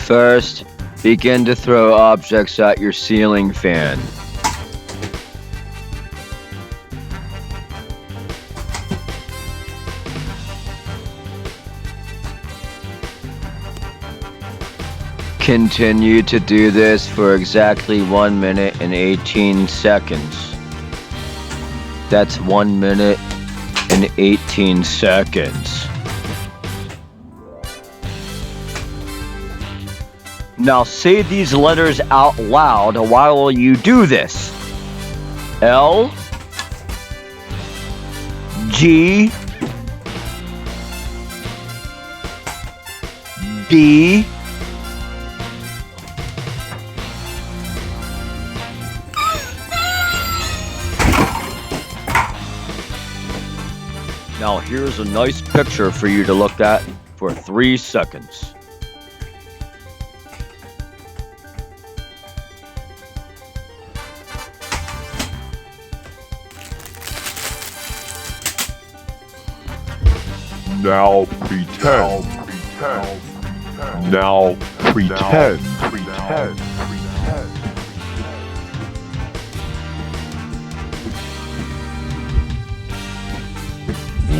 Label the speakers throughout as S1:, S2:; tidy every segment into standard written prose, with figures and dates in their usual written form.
S1: First, begin to throw objects at your ceiling fan. Continue to do this for exactly 1 minute and 18 seconds. That's 1 minute and 18 seconds. Now say these letters out loud while you do this. L, G, B, Now here's a nice picture for you to look at for 3 seconds.
S2: Now pretend. Now pretend.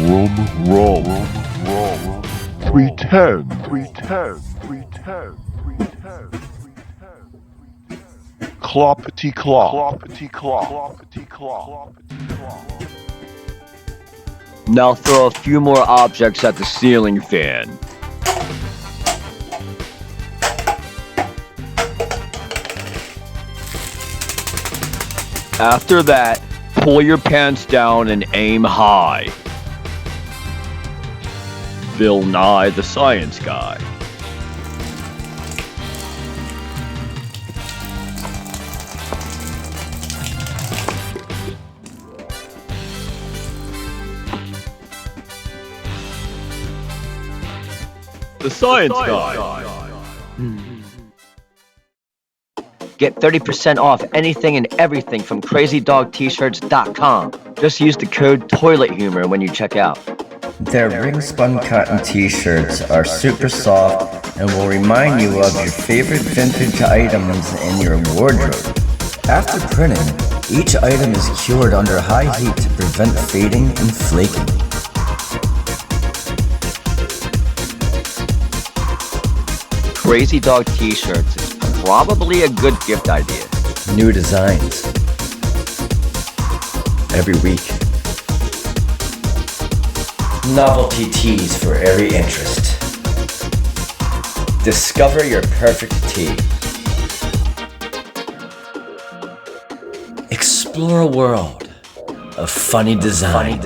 S2: Room. Pretend. Cloppity clop.
S1: Now throw a few more objects at the ceiling fan. After that, pull your pants down and aim high. Bill Nye the Science Guy. The Science Guy. Get 30% off anything and everything from crazydogtshirts.com. Just use the code TOILETHUMOR when you check out.
S3: Their ring-spun cotton t-shirts are super soft and will remind you of your favorite vintage items in your wardrobe. After printing, each item is cured under high heat to prevent fading and flaking.
S1: Crazy Dog t-shirts is probably a good gift idea.
S3: New designs every week. Novelty tees for every interest. Discover your perfect tee. Explore a world of funny design.